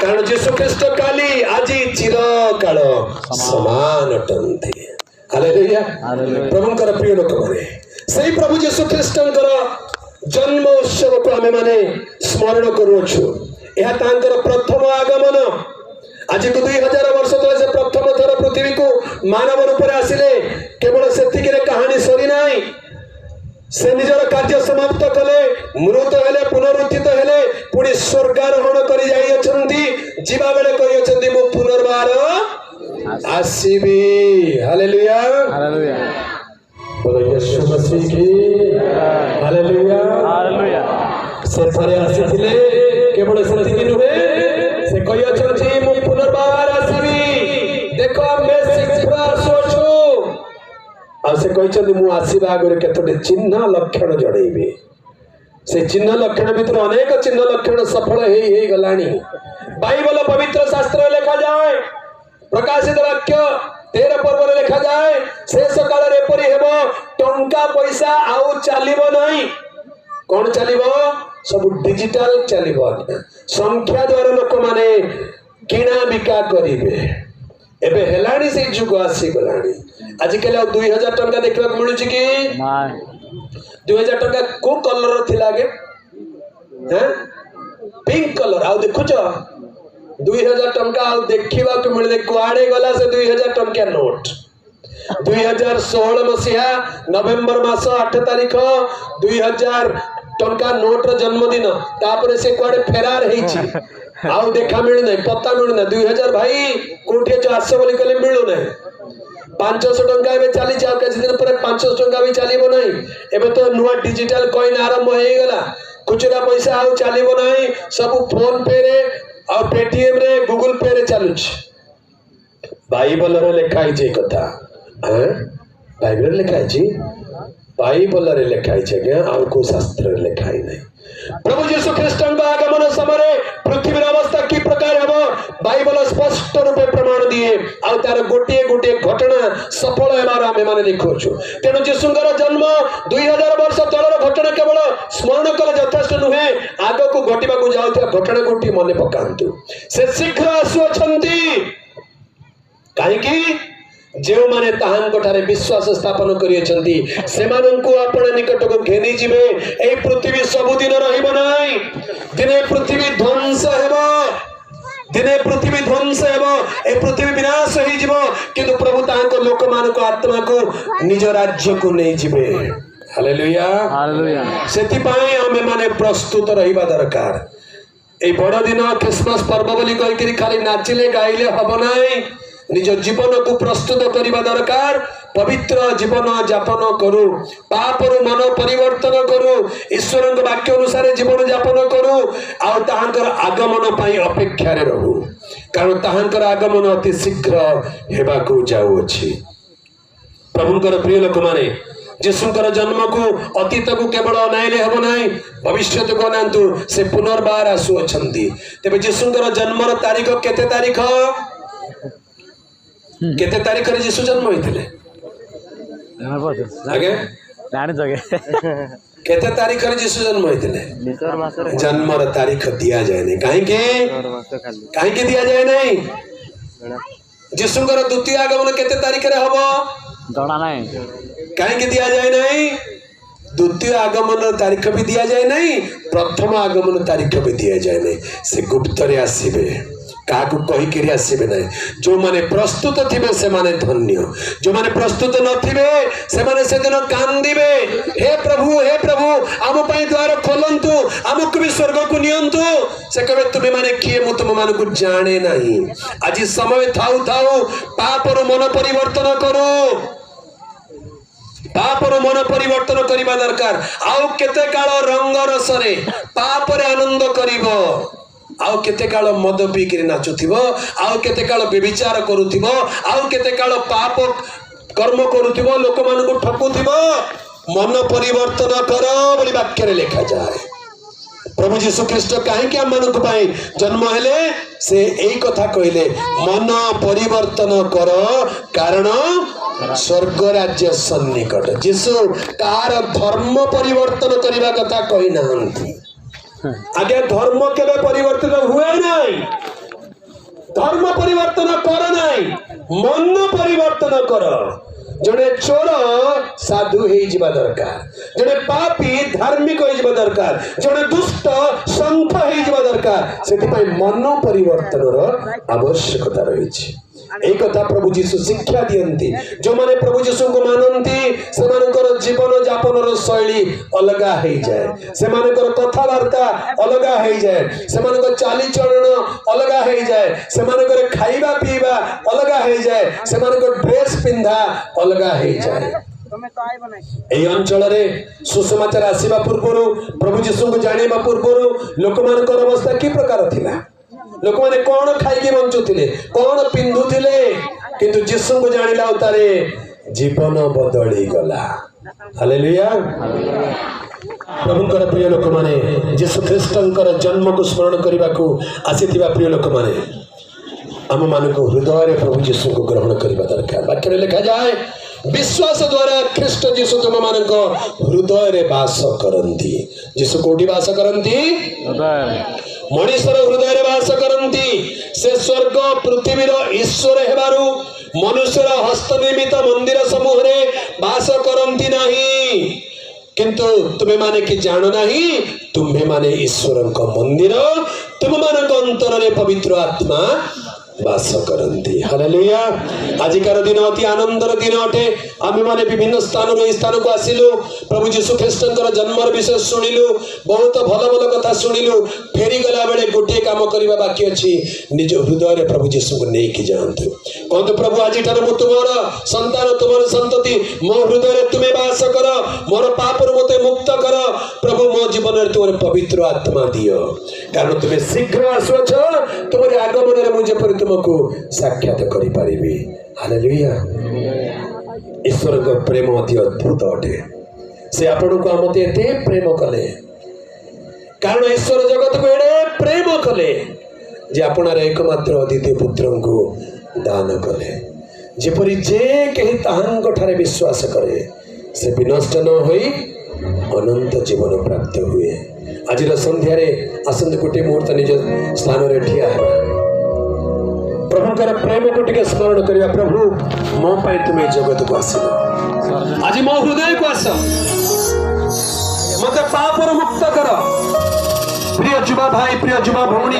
कारण जीशु ख्रीस्ट काली आज चिरकाल समान अटंती। हालेलुया। प्रभुंकर प्रिय लोक माने सही प्रभु जीशु ख्रीस्टंकर जन्म उत्सव को आमे माने स्मरण करूछु। यह तांकर प्रथम आगमन। आज को 2000 वर्ष तले से प्रथम थर पृथ्वी को मानव रूप में आसिले। केवल सेतिक कहानी सरी नाई, से निजर कार्य समाप्त कले, मृत हेले, पुनरुत्थित हेले, पुणी स्वर्गारोहण करि जाई अछंती। जीवा बेले कहि अछंती मु पुनर्बार आसीबी। Hallelujah hallelujah. बोलो यीशु मसीह की हालेलुया हालेलुया। से थरे आसीथिले, केवल सेतिक नुहे, से कहि अछंती मु पुनर्बार आसीबी। देखो मैं शीघ्र आसुछु। आ से कहते मु आसवा आगे केतोटे चिन्ह लक्षण जड़ेबी। से चिन्ह लक्षण भीतर अनेक चिन्ह लक्षण सफल हे गलानी। बाइबल पवित्र शास्त्र लिखा जाए, प्रकाशित वाक्य 13 पर्व लिखा जाए, शेष काल रे परि हेबो टंका पैसा आउ चलिबो नहीं। कौन चलिबो? सब डिजिटल चलिबो। संख्या द्वारा लोक माने किणा बिका करिवे। एबे हेलानी से जुग आसी गलानी। आजिकल 2000 टंका देखा मिलूँ कि 2000 टंका को कलर थिला गे? Pink colour. आउ देखुच 2000 टंका आउ देखा मिले कुआड़े गला से 2000 टंका नोट। 2016 मसीहा नवेम्बर मास 8 तारीख 2000 टंका नोट रो जन्मदिन। तापर से कुआड़े फेरार हेछि। आउ देखा मिलू नहीं, पता मिलू ना। 2000 भाई कोठे जो आस बोली कहले मिलू नहीं। 500 टंका एबे चली जाओ, किसी दिन पर 500 टंका भी चलिबो नहीं। एबे तो नुआ डिजिटल कॉइन आरंभ हो गला। खुचरा पैसा आउ चलिबो नहीं, सब फोन पे रे और पेटीएम रे गूगल पे रे चलुछ। बाइबल रे लिखा है जे कथा। हां बाइबल रे लिखा है जी, बाइबल रे लिखा है जे और को शास्त्र रे लिखा है नहीं। प्रभु यीशु ख्रीष्टन का आगमन समय पृथ्वी अवस्था की प्रकार हेबो बाइबल स्पष्ट रूप प्रमाण दिए। आ तार गोटे गोटे घटना सफल हेबार आमे माने देखुछु। तेनु यीशुंकर जन्म 2000 वर्ष तलर घटना केवल स्मरण कले यथेष्ट नुहे, आगो को घटिबा को जाउथिया घटना गोटी मने पकांतु। से शीघ्र आसु अछंती। काहे कि जो माने ताहांठारे विश्वास स्थापन करियछंती सेमानंकु आपण निकट को घेनी जिवे। ए पृथ्वी सबुदिन रहिबो नाही। दिने पृथ्वी ध्वंस हेबो, दिने पृथ्वी ध्वंस हेबो, ए पृथ्वी विनाश होई जिवो। किंतु प्रभु तांको लोक मानको आत्मा को निज राज्य को नै जिवे। Hallelujah hallelujah. सेति पई आमे माने प्रस्तुत रहिबा दरकार। ए बड़ दिन क्रिसमस पर्व बोली कहि कि खाली नाचिले गाइले हबो नाही। निज जीवन को प्रस्तुत करने दरकार। पवित्र जीवन यापन करू, पापरु मन परिवर्तन करू, ईश्वर वाक्य अनुसार जीवन यापन करू। आ ताहांकर आगमन पाई अपेक्षा रे रहू, कारण ताहांकर आगमन अति शीघ्र हेबाकू जाउछि। प्रभुंकर प्रिय लोक माने यीशुंकर जन्म को अतीत को केवल अनाइले हबो नाही, भविष्य को अनांतु से पुनर्बार आसु अछंती। तेबे यीशुंकर जन्मर तारीख केते तारीख? केते तारीख रे यीशु जन्म होइथिले? आगे जानि जगे केते तारीख रे यीशु जन्म होइथिले? जन्मर तारीख दिया जाय नै। काहे के दिया जाय नै? यीशुंकर द्वितीय आगमन केते तारीख रे हबो? जणा नै। काहे के दिया जाय नै? द्वितीय आगमन तारीख भी दिया जाए नहीं, प्रथम आगमन तारीख भी दिया जाए नहीं। से गुप्त रे आसीबे, काकू कहि के आसीबे नहीं। जो माने प्रस्तुत थिबे से माने धन्य, जो माने प्रस्तुत न थिबे से माने से दिन कांदिबे। हे प्रभु आम पई द्वार खोलंतु, आमको भी स्वर्ग को नियंतु। से कबे तुमे माने किए मु तुम मान को जाने नहीं। आज समय थाउ थाउ पापर मन परिवर्तन करो, पापर मन परिवर्तन करने दरकार। आउ केते काल रंग रसरे पाप रे आनंद करिवो, आउ केते काल मद पी के नाचुथिबो, आउ केते काल व्यभिचार करूथिबो, आउ केते काल पाप कर्म करूथिबो, लोक मान को ठकुथिबो। मन परिवर्तन करो बोली वाक्य रे लिखा जाए। प्रभु यीशु ख्रीष्ट काहे कि हम मानक पाई जन्म हेले से एई कथा कहले, मन परिवर्तन करो कारण स्वर्ग राज्य सन्निकट। यीशु कार धर्म परिवर्तन करने कथा कही ना, आगे धर्म केबे परिवर्तित हुए नहीं धर्म परिवर्तन कर नहीं मन परिवर्तन कर जड़े चोर साधु हो दरकार जड़े पापी धार्मिक हो दरकार जड़े दुष्ट संत हो दरकार से मन परिवर्तन आवश्यकता रही एक कथा प्रभु जीशु शिक्षा दियंती जो माने प्रभु जीशु को मानती से जीवन यापन शैली अलग हो जाए से कथबार्ता अलग हो जाए से चाली चलन अलग हो जाए से खाइबा पीवा अलग हो जाए से ड्रेस पिंधा अलग हो जाए এই অঞ্চଳରେ সুসমাचार आसीबा पूर्व प्रभु जीशु को जानिबा पूर्व लोक मानकर अवस्था कि प्रकार थिला लोक माने कौन खाइके बंचुथिले कौन पिंधुथिले किंतु जीशु को जानिला उतारे जीवन बदली गला हालेलुया प्रभुकर प्रिय लोक माने जीशु ख्रीष्टंकर जन्म को स्मरण करने को आसीथिबा प्रिय लोक माने आम मान को हृदय रे प्रभु जीशु को ग्रहण करबा दरकार वाक्य में लिखा जाए विश्वास द्वारा ख्रीष्ट जीशु तुम मान हृदय रे वास करंती जीशु कोठी वास करंती मनुष्यर हृदय रे वास करंती से स्वर्ग पृथ्वी ईश्वर हेबारु मनुष्यर हस्तनिर्मित मंदिर समूह रे वास करंती नहीं किंतु तुम्हें माने कि जानो नहीं तुम्हें माने ईश्वर का मंदिर तुम मान अंतर रे पवित्र आत्मा वास करंती हालेलुया आजिकार दिन अति आनंदर दिन अटे आम माने विभिन्न स्थान स्थान को आसिलु प्रभु जीशु ख्रीष्टंकर जन्मर विषय शुणिलु बहुत भल भल कथा शुणिलु फेरी गला बेले गोटे काम करबा बाकी अछि निज हृदय रे प्रभु जीशु को नेकी जानतु कहतु प्रभु आज ठार मु तुमर संतान तुमर संतति मो हृदय रे तुमे वास कर मोर पाप रो मते मुक्त कर प्रभु मो जीवन रे तुमर पवित्र आत्मा दियो कारण तुमे शीघ्र आसुछ तुमर आगमन रे मु जेपरि तुमको साक्षात करि परिबी हालेलुया ईश्वर का प्रेम अति अद्भुत अटे से आपण को आमते एते प्रेम कले कारण ईश्वर जगत को एडे प्रेम कले जे आपणार एकमात्र अद्वितीय पुत्र को दान कले जेपरि जे केही ताहांक ठारे विश्वास करे से विनष्ट न होई अनंत जीवन प्राप्त हुए आज संध्या रे आसंत गोटे मुहूर्त निज स्थान रे ठिया है प्रभुकर प्रेम को टिके स्मरण करिया प्रभु मो पाई तुमे जगत को आसिलो आज मो हृदय को आस मते पाप मुक्त कर प्रिय जुवा भाई प्रिय जुवा भौणी